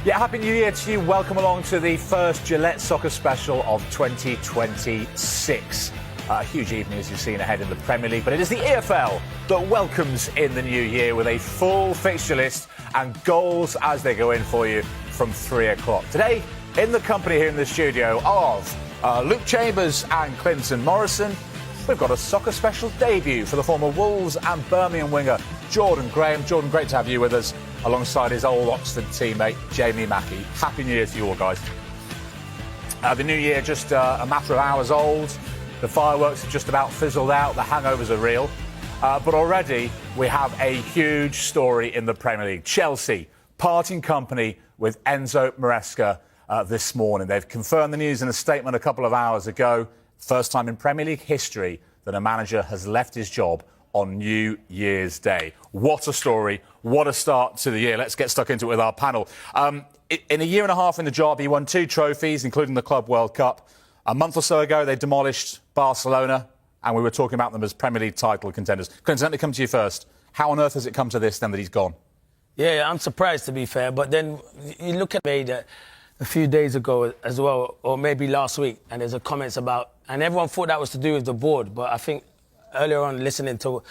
Yeah, Happy New Year to you. Welcome along to the first Gillette Soccer Special of 2026. A huge evening, as you've seen, ahead in the Premier League, but it is the EFL that welcomes in the new year with a full fixture list and goals as they go in for you from 3 o'clock. Today, in the company here in the studio of Luke Chambers and Clinton Morrison, we've got a soccer special debut for the former Wolves and Birmingham winger Jordan Graham. Jordan, great to have you with us alongside his old Oxford teammate Jamie Mackey. Happy New Year to you all, guys. The new year just a matter of hours old. The fireworks have just about fizzled out. The hangovers are real. But already we have a huge story in the Premier League. Chelsea parting company with Enzo Maresca this morning. They've confirmed the news in a statement a couple of hours ago. First time in Premier League history that a manager has left his job on New Year's Day. What a story. What a start to the year. Let's get stuck into it with our panel. In a year and a half in the job, he won 2 trophies, including the Club World Cup. A month or so ago, they demolished Barcelona, and we were talking about them as Premier League title contenders. Clinton, let me come to you first. How on earth has it come to this, then, that he's gone? Yeah, I'm surprised, to be fair. But then you look at me a few days ago as well, or maybe last week, and there's a comments about, and everyone thought that was to do with the board, but I think earlier on, listening to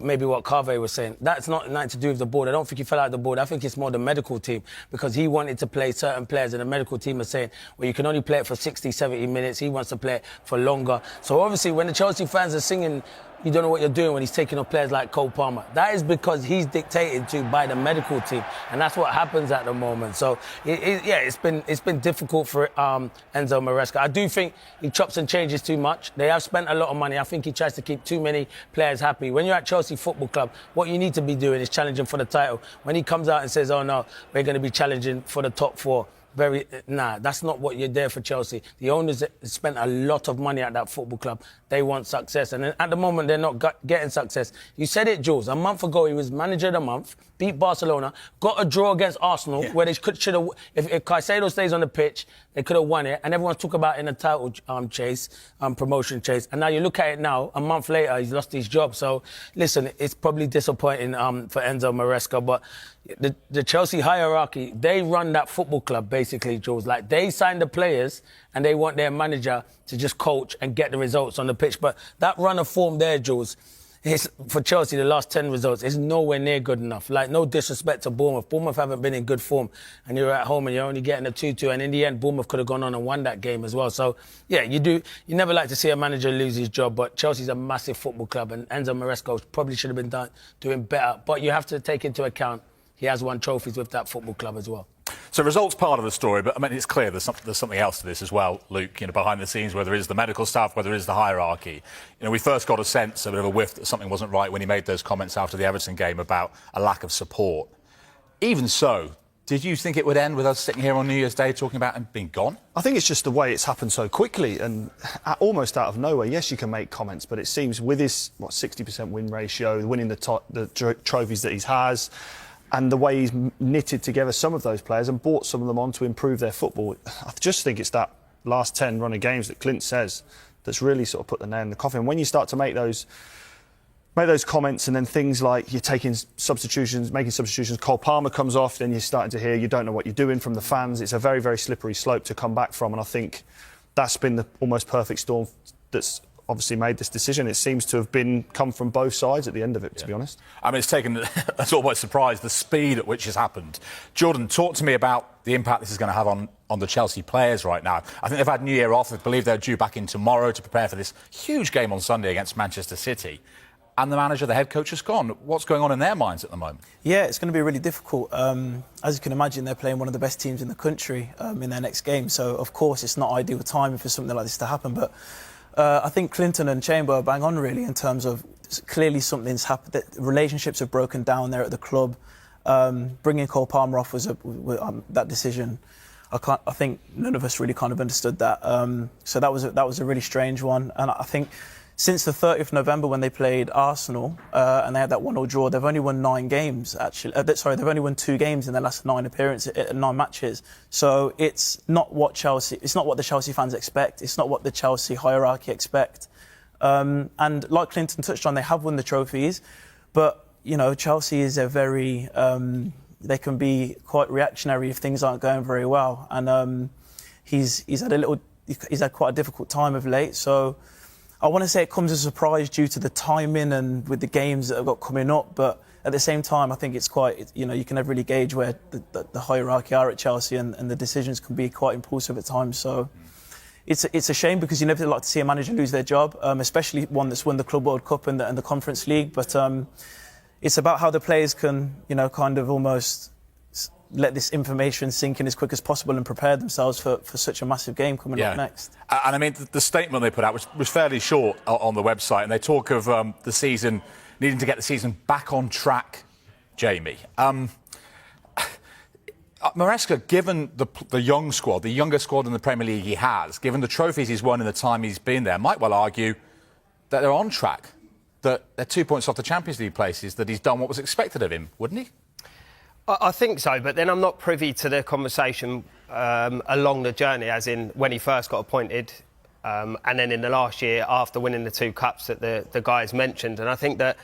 maybe what Carvey was saying, that's not nothing to do with the board. I don't think he fell out of the board. I think it's more the medical team, because he wanted to play certain players, and the medical team are saying, well, you can only play it for 60, 70 minutes. He wants to play it for longer. So obviously, when the Chelsea fans are singing, you don't know what you're doing, when he's taking off players like Cole Palmer, that is because he's dictated to by the medical team, and that's what happens at the moment. So it's been difficult for Enzo Maresca. I do think he chops and changes too much. They have spent a lot of money. I think he tries to keep too many players happy. When you're at Chelsea Football Club, what you need to be doing is challenging for the title. When he comes out and says, oh no, we're going to be challenging for the top 4, that's not what you're there for, Chelsea. The owners spent a lot of money at that football club. They want success, and at the moment they're not getting success. You said it, Jules. A month ago he was manager of the month, beat Barcelona, got a draw against Arsenal, where they should have. If Caicedo stays on the pitch, they could have won it, and everyone's talking about in a title chase, promotion chase. And now you look at it now, a month later he's lost his job. So listen, it's probably disappointing for Enzo Maresca, but the Chelsea hierarchy, they run that football club basically, Jules. Like, they sign the players and they want their manager to just coach and get the results on the pitch. But that run of form there, Jules, for Chelsea, the last 10 results, is nowhere near good enough. Like, no disrespect to Bournemouth. Bournemouth haven't been in good form, and you're at home and you're only getting a 2-2, and in the end, Bournemouth could have gone on and won that game as well. So, yeah, you never like to see a manager lose his job, but Chelsea's a massive football club, and Enzo Maresca probably should have been doing better. But you have to take into account he has won trophies with that football club as well. So results part of the story, but I mean, it's clear there's something else to this as well, Luke, behind the scenes, whether it is the medical staff, whether it is the hierarchy. We first got a sense, a bit of a whiff, that something wasn't right when he made those comments after the Everton game about a lack of support. Even so, did you think it would end with us sitting here on New Year's Day talking about him being gone? I think it's just the way it's happened so quickly and almost out of nowhere. Yes, you can make comments, but it seems with his 60% win ratio, winning the trophies that he has, and the way he's knitted together some of those players and brought some of them on to improve their football, I just think it's that last 10 run of games that Clint says that's really sort of put the nail in the coffin. When you start to make those comments, and then things like you're making substitutions, Cole Palmer comes off, then you're starting to hear you don't know what you're doing from the fans. It's a very, very slippery slope to come back from, and I think that's been the almost perfect storm that's obviously made this decision. It seems to have come from both sides at the end of it, to be honest. I mean, it's taken us all by surprise, the speed at which it's happened. Jordan, talk to me about the impact this is going to have on the Chelsea players right now. I think they've had New Year off. I believe they're due back in tomorrow to prepare for this huge game on Sunday against Manchester City. And the manager, the head coach, has gone. What's going on in their minds at the moment? Yeah, it's going to be really difficult. As you can imagine, they're playing one of the best teams in the country in their next game. So, of course, it's not ideal timing for something like this to happen. But I think Clinton and Chamber are bang on, really, in terms of clearly something's happened. That relationships have broken down there at the club. Bringing Cole Palmer off was that decision. I think none of us really kind of understood that. So that was a really strange one. And I think since the 30th of November, when they played Arsenal and they had that 1-1 draw, they've only won 9 games, actually. They've only won 2 games in their last 9 matches. So it's not what the Chelsea fans expect. It's not what the Chelsea hierarchy expect. And like Clinton touched on, they have won the trophies. But, Chelsea is a very they can be quite reactionary if things aren't going very well. And he's had quite a difficult time of late. So I want to say it comes as a surprise due to the timing and with the games that have got coming up. But at the same time, I think it's quite, you can never really gauge where the hierarchy are at Chelsea, and the decisions can be quite impulsive at times. So it's a shame, because you never like to see a manager lose their job, especially one that's won the Club World Cup and the Conference League. But it's about how the players can, kind of almost let this information sink in as quick as possible and prepare themselves for such a massive game coming up next. And I mean, the statement they put out was fairly short on the website, and they talk of the season, needing to get the season back on track, Jamie. Maresca, given the young squad, the youngest squad in the Premier League he has, given the trophies he's won in the time he's been there, might well argue that they're on track, that they're 2 points off the Champions League places, that he's done what was expected of him, wouldn't he? I think so, but then I'm not privy to the conversation along the journey, as in when he first got appointed, and then in the last year after winning the 2 cups that the guys mentioned. And I think that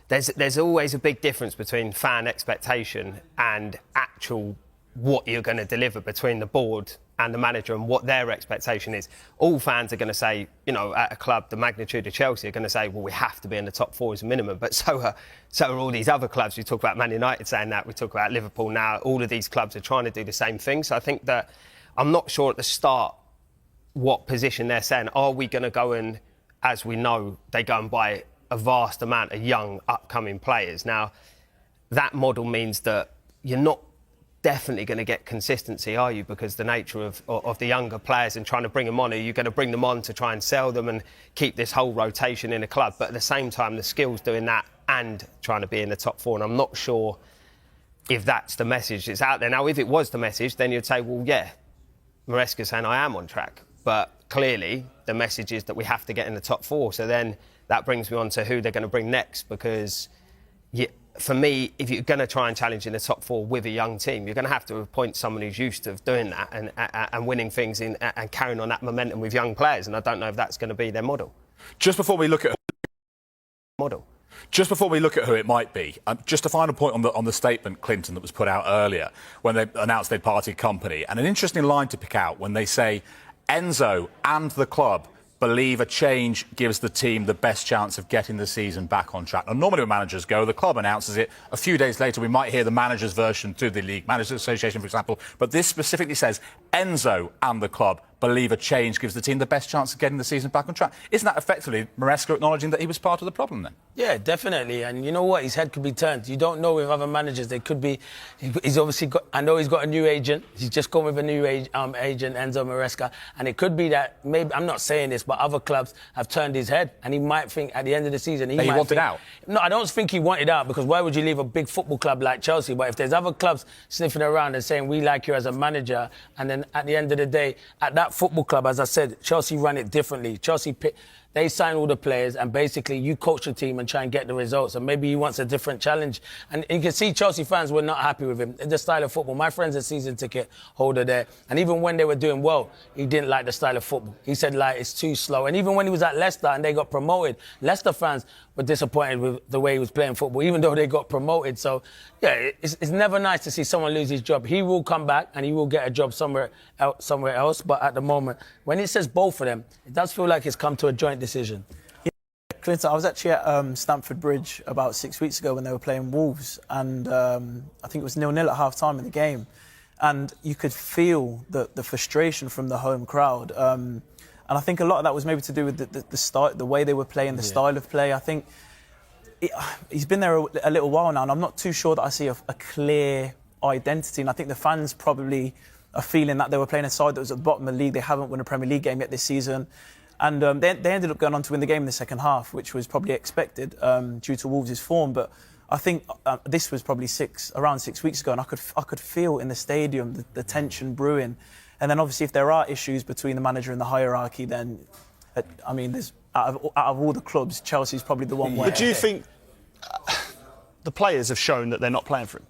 there's always a big difference between fan expectation and actual what you're going to deliver between the board and the manager and what their expectation is. All fans are going to say, at a club the magnitude of Chelsea, are going to say, well, we have to be in the top 4 as a minimum. But so are all these other clubs. We talk about Man United saying that, we talk about Liverpool now. All of these clubs are trying to do the same thing. So I think that I'm not sure at the start what position they're saying. Are we going to go and, as we know, they go and buy a vast amount of young upcoming players? Now, that model means that you're not definitely going to get consistency, are you? Because the nature of the younger players and trying to bring them on, are you going to bring them on to try and sell them and keep this whole rotation in a club? But at the same time, the skills doing that and trying to be in the top 4. And I'm not sure if that's the message that's out there. Now, if it was the message, then you'd say, well, yeah, Maresca's saying I am on track. But clearly, the message is that we have to get in the top 4. So then that brings me on to who they're going to bring next, because for me, if you're going to try and challenge in the top 4 with a young team, you're going to have to appoint someone who's used to doing that and winning things and carrying on that momentum with young players. And I don't know if that's going to be their model. Just before we look at who it might be, just a final point on the statement, Clinton, that was put out earlier when they announced they'd parted company, and an interesting line to pick out when they say Enzo and the club believe a change gives the team the best chance of getting the season back on track. Now, normally when managers go, the club announces it. A few days later, we might hear the manager's version to the League Managers Association, for example. But this specifically says Enzo and the club believe a change gives the team the best chance of getting the season back on track. Isn't that effectively Maresca acknowledging that he was part of the problem then? Yeah, definitely. And you know what? His head could be turned. You don't know with other managers. They could be... He's obviously got... I know he's got a new agent. He's just gone with a new agent, Enzo Maresca. And it could be that maybe... I'm not saying this, but other clubs have turned his head. And he might think at the end of the season... He wanted out? No, I don't think he wanted out, because why would you leave a big football club like Chelsea? But if there's other clubs sniffing around and saying, we like you as a manager, and then at the end of the day, at that football club, as I said, Chelsea run it differently. They sign all the players, and basically you coach the team and try and get the results. And maybe he wants a different challenge. And you can see Chelsea fans were not happy with him. The style of football. My friend's a season ticket holder there. And even when they were doing well, he didn't like the style of football. He said, it's too slow. And even when he was at Leicester and they got promoted, Leicester fans were disappointed with the way he was playing football, even though they got promoted. So, yeah, it's never nice to see someone lose his job. He will come back and he will get a job somewhere else. But at the moment, when it says both of them, it does feel like it's come to a joint decision. Yeah, Clinton, I was actually at Stamford Bridge about 6 weeks ago when they were playing Wolves, and I think it was 0-0 at half-time in the game. And you could feel the frustration from the home crowd. And I think a lot of that was maybe to do with the style, the way they were playing, the style of play. I think he's been there a little while now, and I'm not too sure that I see a clear identity. And I think the fans probably are feeling that they were playing a side that was at the bottom of the league. They haven't won a Premier League game yet this season. And they ended up going on to win the game in the second half, which was probably expected due to Wolves' form. But I think this was probably around 6 weeks ago, and I could feel in the stadium the tension brewing. And then obviously if there are issues between the manager and the hierarchy, then, I mean, there's out of all the clubs, Chelsea's probably the one where... But do you think the players have shown that they're not playing for him?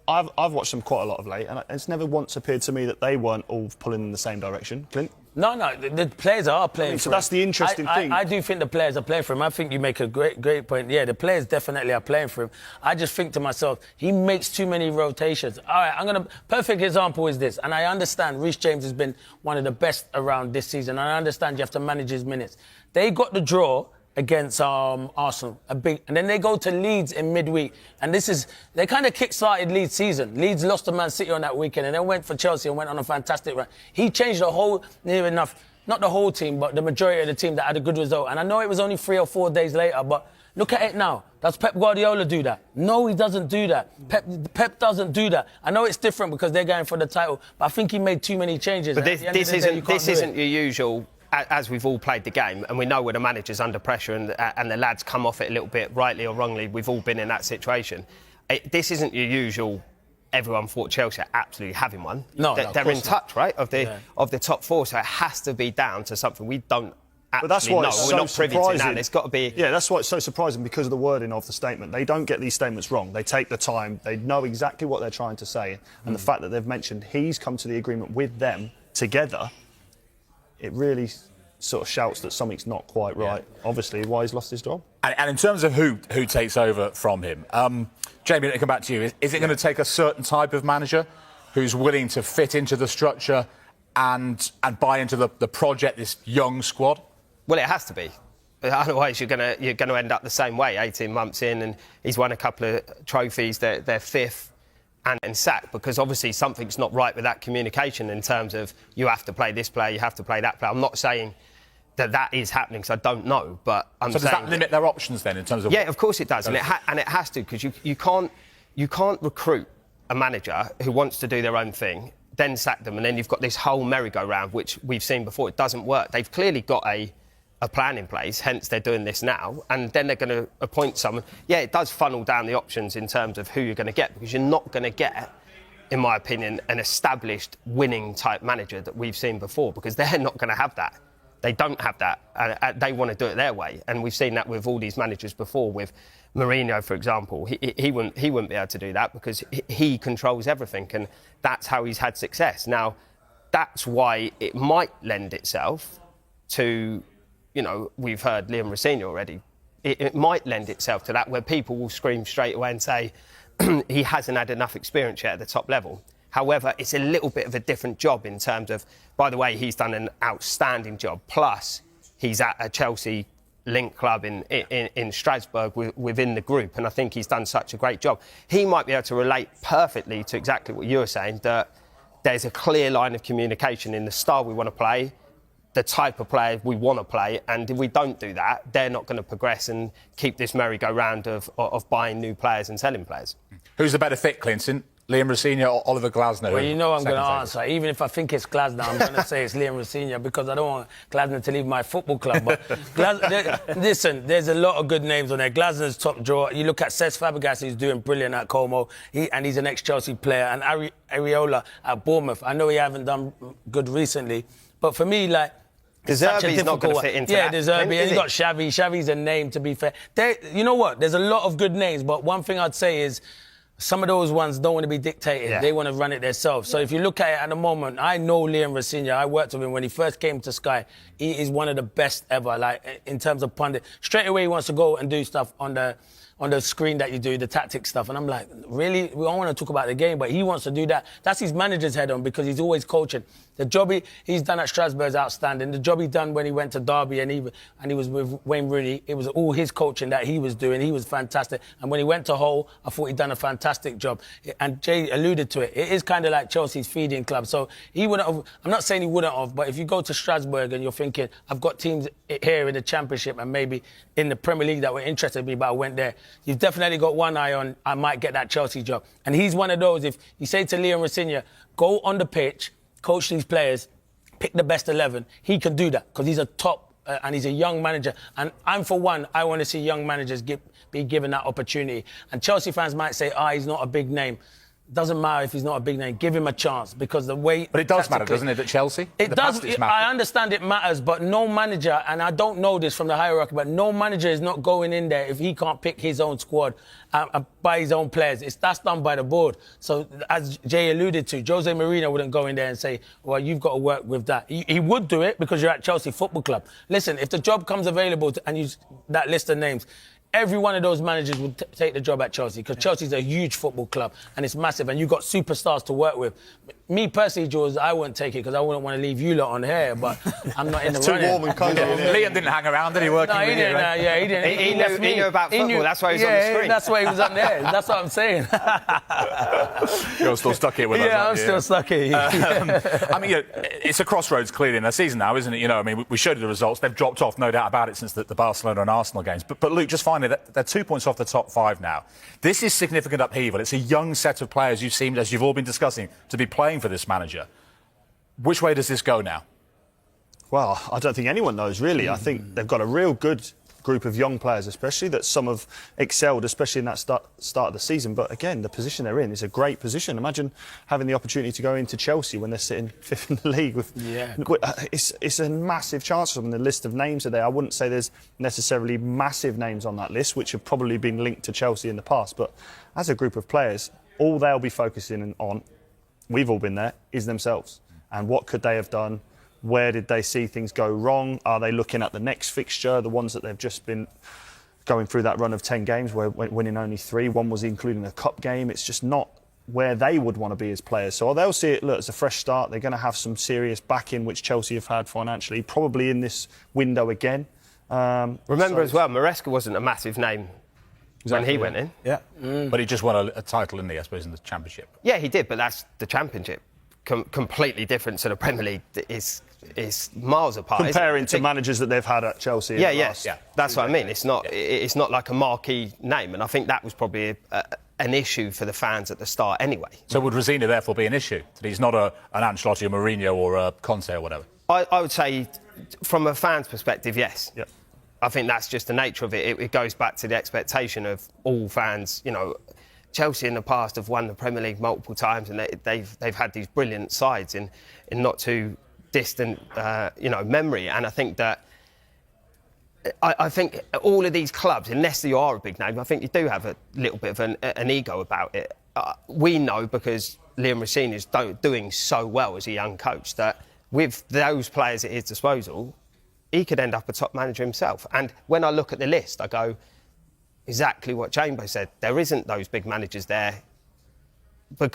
I've watched them quite a lot of late, and it's never once appeared to me that they weren't all pulling in the same direction. Clint? No, the players are playing for so him. that's the interesting thing. I do think the players are playing for him. I think you make a great point. Yeah, the players definitely are playing for him. I just think to myself, he makes too many rotations. All right, perfect example is this, and I understand Reece James has been one of the best around this season, and I understand you have to manage his minutes. They got the draw against Arsenal, and then they go to Leeds in midweek, and they kind of kick-started Leeds' season. Leeds lost to Man City on that weekend, and then went for Chelsea and went on a fantastic run. He changed the whole, near enough, not the whole team, but the majority of the team that had a good result. And I know it was only 3 or 4 days later, but look at it now. Does Pep Guardiola do that? No, he doesn't do that. Pep doesn't do that. I know it's different because they're going for the title, but I think he made too many changes. But this isn't your usual. As we've all played the game, and we know when a manager's under pressure and the lads come off it a little bit, rightly or wrongly, we've all been in that situation. This isn't your usual. Everyone thought Chelsea are absolutely having one. No, they're in touch, right, of the top four. So it has to be down to something we don't actually But that's why know. it's We're so not privy surprising. to that. It's got to be. Yeah, that's why it's so surprising, because of the wording of the statement. They don't get these statements wrong. They take the time. They know exactly what they're trying to say, and the fact that they've mentioned he's come to the agreement with them together, it really sort of shouts that something's not quite right. Obviously, why he's lost his job. And in terms of who takes over from him, Jamie, let me come back to you. Is it going to take a certain type of manager who's willing to fit into the structure and buy into the project, this young squad? Well, it has to be. Otherwise, you're going to end up the same way. 18 months in, and he's won a couple of trophies. They're fifth. And sacked, because obviously something's not right with that communication in terms of you have to play this player, you have to play that player. I'm not saying that is happening, because I don't know, but I'm saying... So does that limit their options then in terms of... Yeah, of course it does, and it has to, because you can't recruit a manager who wants to do their own thing, then sack them, and then you've got this whole merry-go-round, which we've seen before. It doesn't work. They've clearly got a plan in place, hence they're doing this now, and then they're going to appoint someone. Yeah, it does funnel down the options in terms of who you're going to get, because you're not going to get, in my opinion, an established winning type manager that we've seen before, because they're not going to have that. They don't have that. They want to do it their way, and we've seen that with all these managers before. With Mourinho, for example, he wouldn't be able to do that, because he controls everything, and that's how he's had success. Now, that's why it might lend itself to... You know, we've heard Liam Rossini already. It might lend itself to that, where people will scream straight away and say he hasn't had enough experience yet at the top level. However, it's a little bit of a different job in terms of, by the way, he's done an outstanding job. Plus, he's at a Chelsea link club in Strasbourg within the group, and I think he's done such a great job. He might be able to relate perfectly to exactly what you were saying, that there's a clear line of communication in the style we want to play, the type of player we want to play, and if we don't do that, they're not going to progress and keep this merry-go-round of buying new players and selling players. Who's the better fit, Clinton? Liam Rossini or Oliver Glasner? Well, you know I'm going to answer. Even if I think it's Glasner, I'm going to say it's Liam Rossini, because I don't want Glasner to leave my football club. But listen, there's a lot of good names on there. Glasner's top drawer. You look at Cesc Fabregas, he's doing brilliant at Como, and he's an ex-Chelsea player. And Areola at Bournemouth. I know he haven't done good recently, but for me, like... De Zerbi's not going to fit into that. Yeah, De Zerbi, and you've got Xavi. Xavi's a name, to be fair. You know what? There's a lot of good names, but one thing I'd say is some of those ones don't want to be dictated. Yeah. They want to run it themselves. So if you look at it at the moment, I know Liam Rossini. I worked with him when he first came to Sky. He is one of the best ever, like, in terms of pundit. Straight away, he wants to go and do stuff on the screen that you do, the tactic stuff. And I'm like, really? We don't want to talk about the game, but he wants to do that. That's his manager's head on, because he's always coaching. The job he's done at Strasbourg is outstanding. The job he done when he went to Derby and he was with Wayne Rooney, it was all his coaching that he was doing. He was fantastic. And when he went to Hull, I thought he'd done a fantastic job. And Jay alluded to it. It is kind of like Chelsea's feeding club. So he wouldn't have... I'm not saying he wouldn't have, but if you go to Strasbourg and you're thinking, I've got teams here in the Championship and maybe in the Premier League that were interested in me, but I went there, you've definitely got one eye on, I might get that Chelsea job. And he's one of those, if you say to Liam Rossini, go on the pitch, coach these players, pick the best 11, he can do that, because he's a top and he's a young manager. And I'm, for one, I want to see young managers be given that opportunity. And Chelsea fans might say, he's not a big name. Doesn't matter if he's not a big name. Give him a chance because the way. But it does matter, doesn't it, at Chelsea? It does. I understand it matters, but no manager, and I don't know this from the hierarchy, but no manager is not going in there if he can't pick his own squad by his own players. That's done by the board. So, as Jay alluded to, Jose Mourinho wouldn't go in there and say, well, you've got to work with that. He would do it because you're at Chelsea Football Club. Listen, if the job comes available and you that list of names, every one of those managers would take the job at Chelsea because Chelsea's a huge football club and it's massive and you've got superstars to work with. Me personally, Jules, I wouldn't take it because I wouldn't want to leave you lot on here, but I'm not in the running. Too warm and cozy. Liam didn't hang around, did he? Working with he didn't. Right? Yeah, he didn't. He knew about football. That's why he was on the screen. That's why he was on there. That's what I'm saying. You're still stuck here with us. Yeah, I'm still stuck here. I mean, it's a crossroads clearly in their season now, isn't it? I mean, we showed you the results. They've dropped off, no doubt about it, since the Barcelona and Arsenal games. But Luke, just finally, they're 2 points off the top 5 now. This is significant upheaval. It's a young set of players you've seen, as you've all been discussing, to be playing for this manager. Which way does this go now? Well, I don't think anyone knows, really. I think they've got a real good group of young players, especially, that some have excelled, especially in that start of the season. But again, the position they're in is a great position. Imagine having the opportunity to go into Chelsea when they're sitting 5th in the league. It's a massive chance for them. The list of names are there. I wouldn't say there's necessarily massive names on that list, which have probably been linked to Chelsea in the past. But as a group of players, all they'll be focusing on, we've all been there, is themselves. And what could they have done? Where did they see things go wrong? Are they looking at the next fixture, the ones that they've just been going through that run of 10 games, where winning only 3? One was including a cup game. It's just not where they would want to be as players. So they'll see it, as a fresh start. They're going to have some serious backing, which Chelsea have had financially, probably in this window again. Remember as well, Maresca wasn't a massive name when he went in. Yeah. But he just won a title, didn't he, I suppose, in the Championship? Yeah, he did, but that's the Championship. Completely different to the Premier League. Is miles apart. Comparing to managers that they've had at Chelsea. Yeah. That's what I mean. It's not like a marquee name, and I think that was probably an issue for the fans at the start anyway. So would Rosina therefore be an issue? That he's not an Ancelotti, a Mourinho or a Conte or whatever? I would say, from a fan's perspective, yes. Yep. I think that's just the nature of it. It goes back to the expectation of all fans. Chelsea in the past have won the Premier League multiple times, and they've had these brilliant sides in not too distant memory. And I think that I think all of these clubs, unless you are a big name, I think you do have a little bit of an ego about it. We know, because Liam Rosenior is doing so well as a young coach, that with those players at his disposal, he could end up a top manager himself. And when I look at the list, I go, exactly what Chambo said. There isn't those big managers there.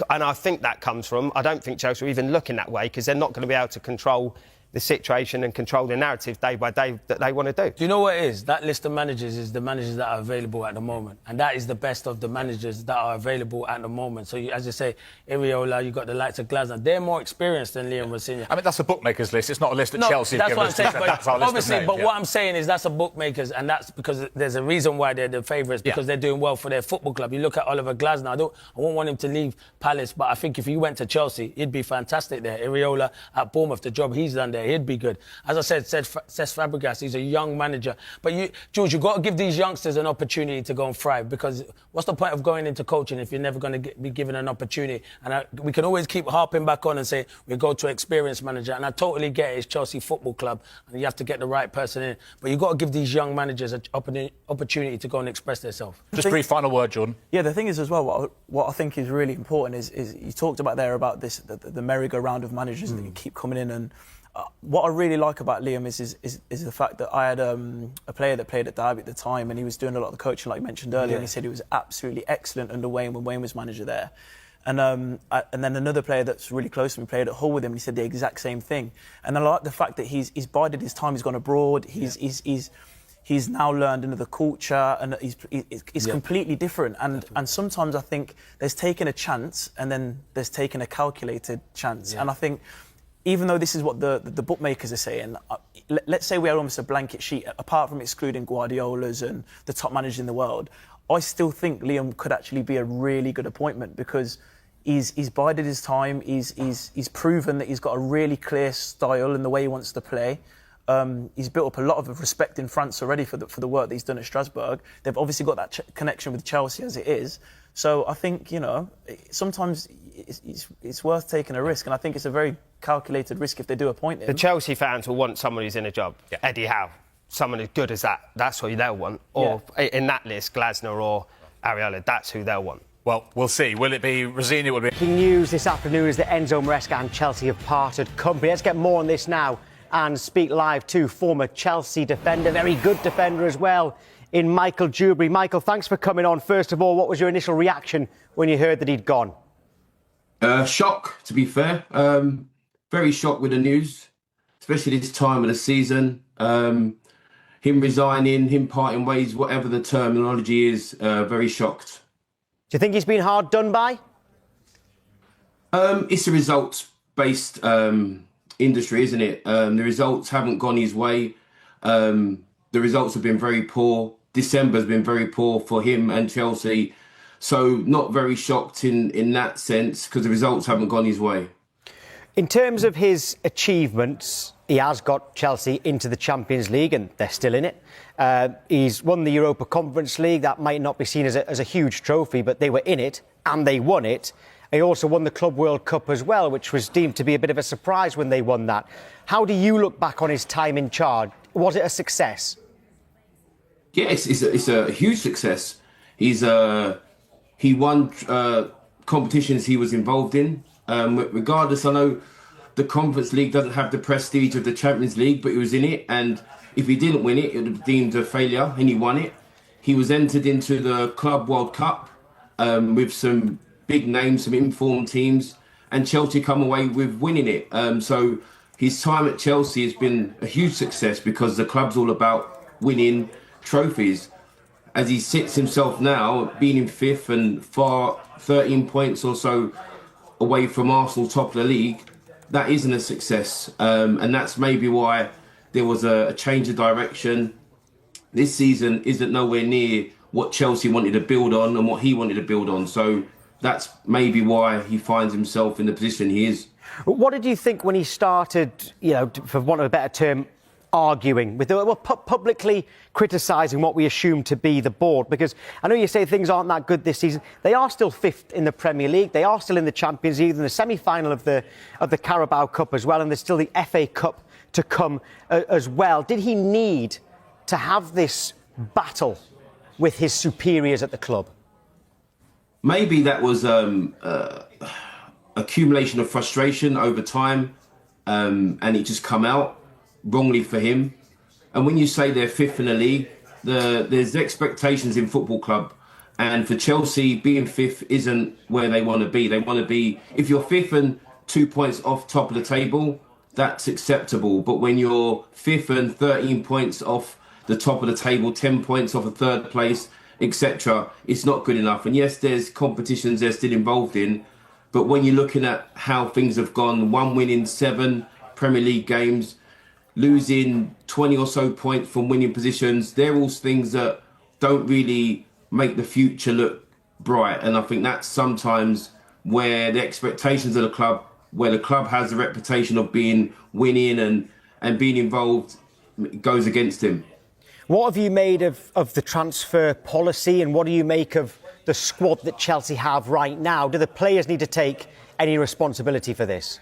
And I think that comes from, I don't think Chelsea are even looking that way, because they're not going to be able to control the situation and control the narrative day by day that they want to do. Do you know what it is? That list of managers is the managers that are available at the moment. And that is the best of the managers that are available at the moment. So, as you say, Iriola, you've got the likes of Glasner. They're more experienced than Liam Rosenior. I mean, that's a bookmaker's list. It's not a list that Chelsea have that's given what I'm us. saying. That's our list Obviously, of names, but what I'm saying is that's a bookmaker's, and that's because there's a reason why they're the favourites, because they're doing well for their football club. You look at Oliver Glasner. I won't want him to leave Palace, but I think if he went to Chelsea, he'd be fantastic there. Iriola at Bournemouth, the job he's done there, he'd be good. As I said, Cesc Fabregas, he's a young manager. But, George, you've got to give these youngsters an opportunity to go and thrive, because what's the point of going into coaching if you're never going to be given an opportunity? And we can always keep harping back on and say we go to an experienced manager. And I totally get it. It's Chelsea Football Club, and you have to get the right person in. But you've got to give these young managers an opportunity to go and express themselves. Just brief final word, Jordan. Yeah, the thing is as well, what I think is really important is you talked about there about this, the merry-go-round of managers that you keep coming in. And what I really like about Liam is the fact that I had a player that played at Derby at the time, and he was doing a lot of the coaching, like you mentioned earlier, and he said he was absolutely excellent under Wayne when Wayne was manager there. And then another player that's really close to me played at Hull with him, and he said the exact same thing. And I like the fact that he's bided his time, he's gone abroad, he's now learned another culture, and he's completely different. And sometimes I think there's taken a chance, and then there's taken a calculated chance. And I think, even though this is what the bookmakers are saying, let's say we had almost a blanket sheet, apart from excluding Guardiola's and the top managers in the world, I still think Liam could actually be a really good appointment, because he's bided his time, he's proven that he's got a really clear style in the way he wants to play. He's built up a lot of respect in France already for the work that he's done at Strasbourg. They've obviously got that connection with Chelsea as it is. So I think, sometimes it's worth taking a risk, and I think it's a very calculated risk if they do appoint him. The Chelsea fans will want someone who's in a job. Yeah. Eddie Howe, someone as good as that. That's who they'll want. Or in that list, Glasner or Areola, that's who they'll want. Well, we'll see. Will it be Rosini? Will it be... Breaking news this afternoon is that Enzo Maresca and Chelsea have parted company. Let's get more on this now and speak live to former Chelsea defender, very good defender as well, in Michael Dewberry. Michael, thanks for coming on. First of all, what was your initial reaction when you heard that he'd gone? Shock, to be fair. Very shocked with the news, especially this time of the season. Him resigning, him parting ways, whatever the terminology is, very shocked. Do you think he's been hard done by? It's a results-based industry, isn't it? The results haven't gone his way. The results have been very poor. December's been very poor for him and Chelsea. So not very shocked in that sense because the results haven't gone his way. In terms of his achievements, he has got Chelsea into the Champions League and they're still in it. He's won the Europa Conference League. That might not be seen as a huge trophy, but they were in it and they won it. He also won the Club World Cup as well, which was deemed to be a bit of a surprise when they won that. How do you look back on his time in charge? Was it a success? Yes, it's a huge success. He won competitions he was involved in. Regardless, I know the Conference League doesn't have the prestige of the Champions League, but he was in it. And if he didn't win it, it would have been deemed a failure, and he won it. He was entered into the Club World Cup with some big names, some informed teams, and Chelsea come away with winning it. So his time at Chelsea has been a huge success because the club's all about winning trophies. As he sits himself now, being in fifth and far 13 points or so away from Arsenal, top of the league, that isn't a success. And that's maybe why there was a change of direction. This season isn't nowhere near what Chelsea wanted to build on and what he wanted to build on. So that's maybe why he finds himself in the position he is. What did you think when he started, for want of a better term, arguing with publicly criticising what we assume to be the board? Because I know you say things aren't that good this season. They are still fifth in the Premier League. They are still in the Champions League, in the semi-final of the Carabao Cup as well, and there's still the FA Cup to come as well. Did he need to have this battle with his superiors at the club? Maybe that was accumulation of frustration over time, and it just come out wrongly for him. And when you say they're fifth in the league, there's expectations in football club, and for Chelsea, being fifth isn't where they want to be. They want to be, if you're fifth and 2 points off top of the table, that's acceptable. But when you're fifth and 13 points off the top of the table, 10 points off a third place, etc., it's not good enough. And yes, there's competitions they're still involved in, but when you're looking at how things have gone, 1 win in 7 Premier League games, losing 20 or so points from winning positions, they're all things that don't really make the future look bright. And I think that's sometimes where the expectations of the club, where the club has the reputation of being winning and being involved, goes against him. What have you made of the transfer policy, and what do you make of the squad that Chelsea have right now? Do the players need to take any responsibility for this?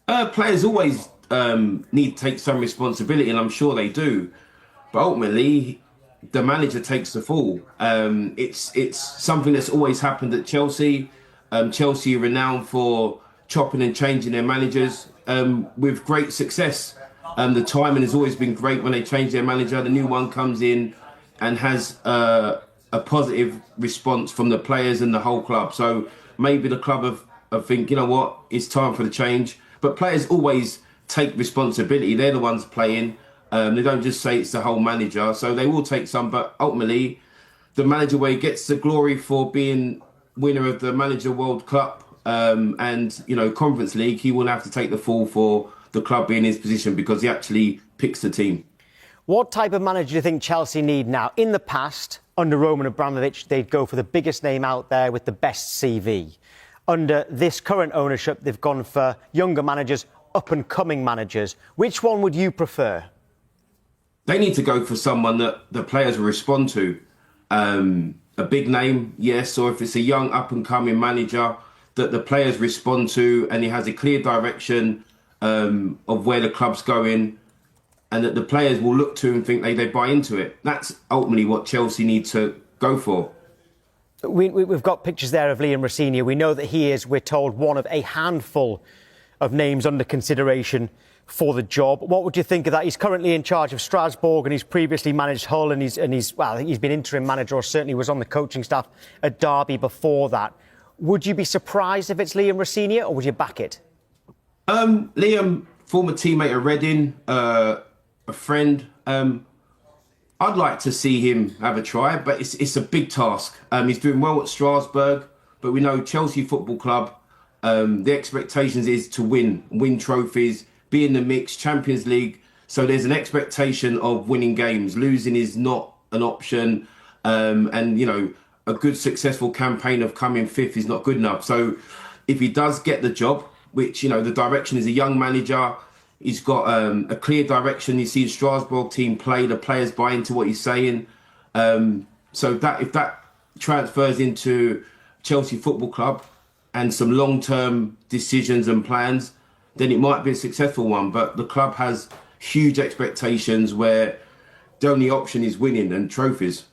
Players always need to take some responsibility, and I'm sure they do. But ultimately, the manager takes the fall. It's something that's always happened at Chelsea. Chelsea are renowned for chopping and changing their managers with great success. The timing has always been great when they change their manager. The new one comes in and has a positive response from the players and the whole club. So maybe the club have think, you know what, it's time for the change. But players always take responsibility. They're the ones playing. They don't just say it's the whole manager. So they will take some, but ultimately the manager, where he gets the glory for being winner of the Manager World Cup and Conference League, he will have to take the fall for the club being in his position because he actually picks the team. What type of manager do you think Chelsea need now? In the past, under Roman Abramovich, they'd go for the biggest name out there with the best CV. Under this current ownership, they've gone for younger managers, up-and-coming managers. Which one would you prefer? They need to go for someone that the players will respond to. A a big name, yes, or if it's a young up-and-coming manager that the players respond to and he has a clear direction of where the club's going and that the players will look to and think they buy into it. That's ultimately what Chelsea need to go for. We've got pictures there of Liam Rosenior. We know that he is, we're told, one of a handful of names under consideration for the job. What would you think of that? He's currently in charge of Strasbourg and he's previously managed Hull and he's I think he's been interim manager or certainly was on the coaching staff at Derby before that. Would you be surprised if it's Liam Rosenior or would you back it? Liam, former teammate at Reading, a friend. I'd like to see him have a try, but it's a big task. He's doing well at Strasbourg, but we know Chelsea Football Club, the expectations is to win trophies, be in the mix, Champions League. So there's an expectation of winning games. Losing is not an option. And, you know, a good successful campaign of coming fifth is not good enough. So if he does get the job, which, you know, the direction is a young manager, he's got a clear direction. You see the Strasbourg team play, the players buy into what he's saying. So that if that transfers into Chelsea Football Club and some long-term decisions and plans, then it might be a successful one. But the club has huge expectations where the only option is winning and trophies.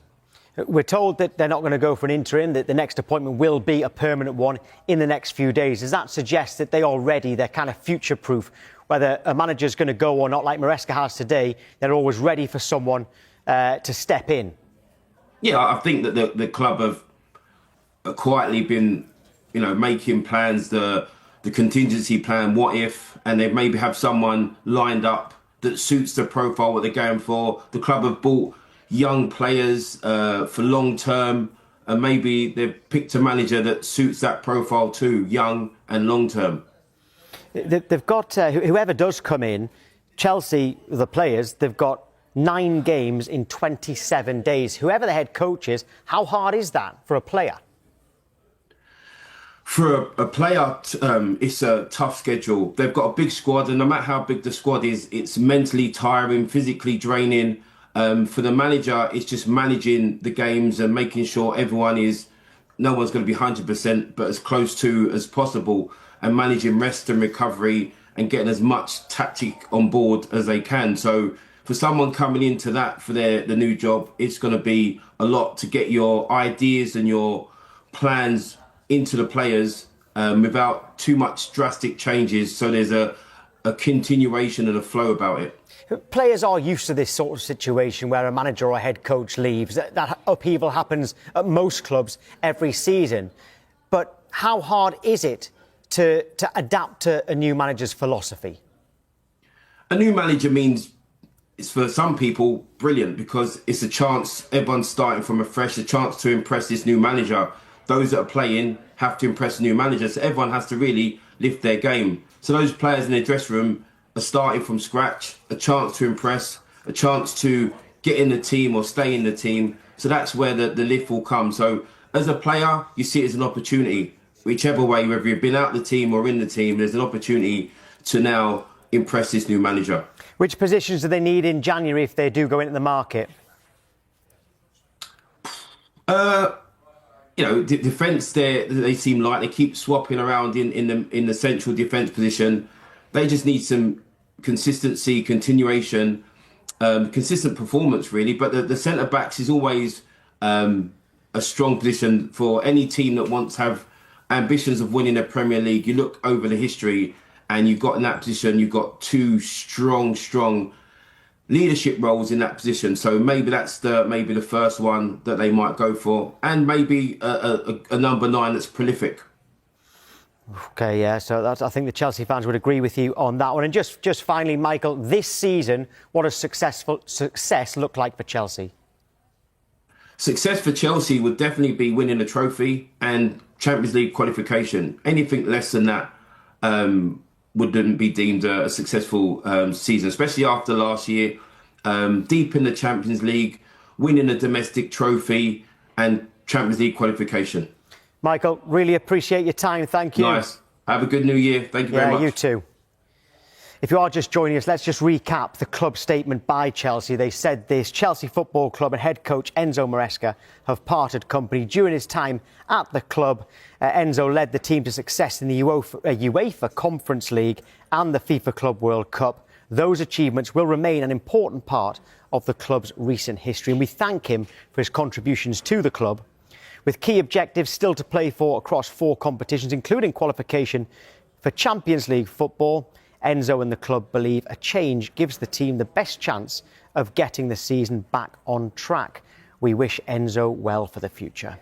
We're told that they're not going to go for an interim, that the next appointment will be a permanent one in the next few days. Does that suggest that they're kind of future-proof? Whether a manager's going to go or not, like Maresca has today, they're always ready for someone to step in. Yeah, I think that the club have quietly been, you know, making plans, the contingency plan, what if, and they maybe have someone lined up that suits the profile, what they're going for. The club have bought young players for long term, and maybe they've picked a manager that suits that profile too, young and long term. They've got, whoever does come in, Chelsea, the players, they've got 9 games in 27 days. Whoever the head coach is, how hard is that for a player? For a player, it's a tough schedule. They've got a big squad, and no matter how big the squad is, it's mentally tiring, physically draining. For the manager, it's just managing the games and making sure no one's going to be 100%, but as close to as possible, and managing rest and recovery and getting as much tactic on board as they can. So for someone coming into that for the new job, it's going to be a lot to get your ideas and your plans into the players without too much drastic changes. So there's a continuation and a flow about it. Players are used to this sort of situation where a manager or a head coach leaves. That upheaval happens at most clubs every season. But how hard is it to adapt to a new manager's philosophy? A new manager means, it's for some people brilliant because it's a chance, everyone's starting from afresh, a chance to impress this new manager. Those that are playing have to impress the new manager, so everyone has to really lift their game. So those players in their dressing room are starting from scratch, a chance to impress, a chance to get in the team or stay in the team. So that's where the lift will come. So as a player, you see it as an opportunity. Whichever way, whether you've been out the team or in the team, there's an opportunity to now impress this new manager. Which positions do they need in January if they do go into the market? You know, defence, they seem like they keep swapping around in the central defence position. They just need some consistency, continuation, consistent performance, really. But the centre-backs is always a strong position for any team that wants to have ambitions of winning a Premier League. You look over the history and you've got in that position, you've got 2 strong leadership roles in that position. So maybe that's the first one that they might go for. And maybe a number 9 that's prolific. OK, yeah, so I think the Chelsea fans would agree with you on that one. And just finally, Michael, this season, what does success look like for Chelsea? Success for Chelsea would definitely be winning a trophy and Champions League qualification. Anything less than that wouldn't be deemed a successful season, especially after last year. Deep in the Champions League, winning a domestic trophy and Champions League qualification. Michael, really appreciate your time. Thank you. Nice. Have a good new year. Thank you very much. Yeah, you too. If you are just joining us, let's just recap the club statement by Chelsea. They said this: Chelsea Football Club and head coach Enzo Maresca have parted company. During his time at the club, Enzo led the team to success in the UEFA Conference League and the FIFA Club World Cup. Those achievements will remain an important part of the club's recent history, and we thank him for his contributions to the club. With key objectives still to play for across 4 competitions, including qualification for Champions League football, Enzo and the club believe a change gives the team the best chance of getting the season back on track. We wish Enzo well for the future.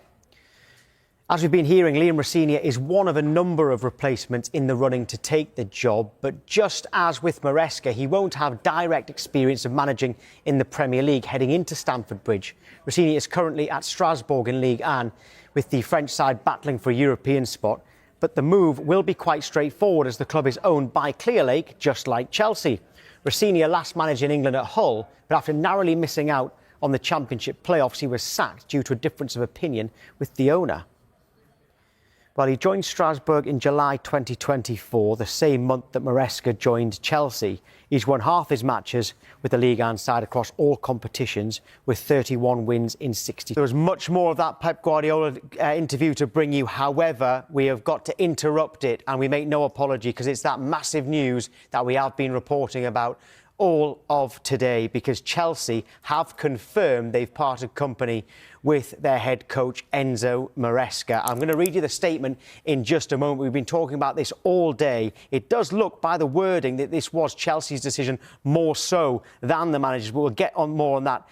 As we've been hearing, Liam Rosenior is one of a number of replacements in the running to take the job. But just as with Maresca, he won't have direct experience of managing in the Premier League heading into Stamford Bridge. Rosenior is currently at Strasbourg in Ligue 1, with the French side battling for a European spot. But the move will be quite straightforward as the club is owned by Clearlake, just like Chelsea. Rosenior last managed in England at Hull, but after narrowly missing out on the Championship playoffs, he was sacked due to a difference of opinion with the owner. Well, he joined Strasbourg in July 2024, the same month that Maresca joined Chelsea. He's won half his matches with the Ligue 1 side across all competitions, with 31 wins in 60. There was much more of that Pep Guardiola interview to bring you. However, we have got to interrupt it, and we make no apology because it's that massive news that we have been reporting about all of today, because Chelsea have confirmed they've parted company with their head coach Enzo Maresca. I'm going to read you the statement in just a moment. We've been talking about this all day. It does look, by the wording, that this was Chelsea's decision more so than the managers, but we'll get on more on that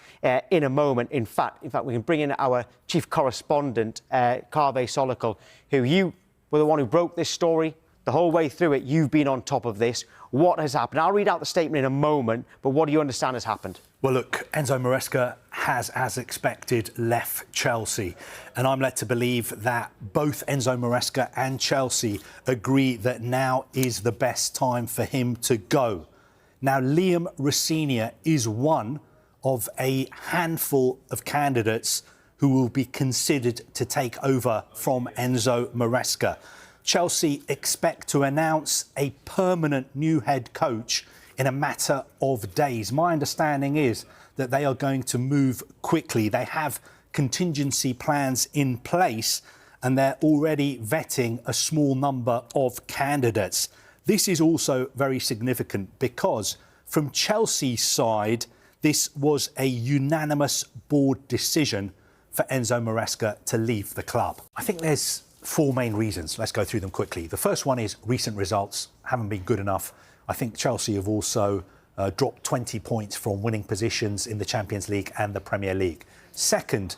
in a moment. In fact, we can bring in our chief correspondent, Carve Solical, who you were the one who broke this story. The whole way through it, you've been on top of this. What has happened? I'll read out the statement in a moment, but what do you understand has happened? Well, look, Enzo Maresca has, as expected, left Chelsea. And I'm led to believe that both Enzo Maresca and Chelsea agree that now is the best time for him to go. Now, Liam Rosenior is one of a handful of candidates who will be considered to take over from Enzo Maresca. Chelsea expect to announce a permanent new head coach in a matter of days. My understanding is that they are going to move quickly. They have contingency plans in place and they're already vetting a small number of candidates. This is also very significant because from Chelsea's side, this was a unanimous board decision for Enzo Maresca to leave the club. I think there's 4 main reasons. Let's go through them quickly. The first one is recent results haven't been good enough. I think Chelsea have also dropped 20 points from winning positions in the Champions League and the Premier League. Second,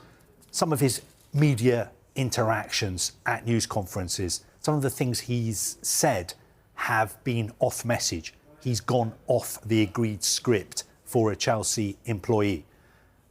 some of his media interactions at news conferences, some of the things he's said have been off message. He's gone off the agreed script for a Chelsea employee.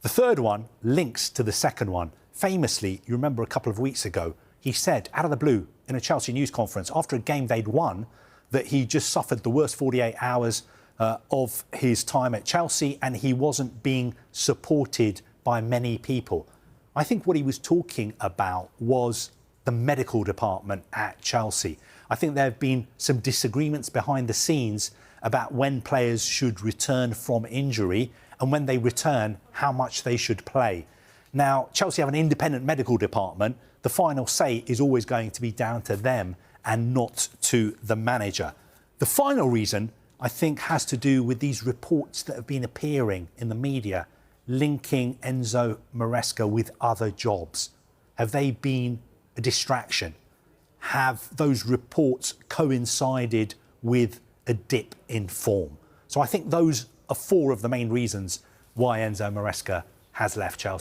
The third one links to the second one. Famously, you remember a couple of weeks ago, he said out of the blue in a Chelsea news conference after a game they'd won that he just suffered the worst 48 hours of his time at Chelsea and he wasn't being supported by many people. I think what he was talking about was the medical department at Chelsea. I think there have been some disagreements behind the scenes about when players should return from injury and when they return, how much they should play. Now, Chelsea have an independent medical department. The final say is always going to be down to them and not to the manager. The final reason, I think, has to do with these reports that have been appearing in the media linking Enzo Maresca with other jobs. Have they been a distraction? Have those reports coincided with a dip in form? So I think those are 4 of the main reasons why Enzo Maresca has left Chelsea.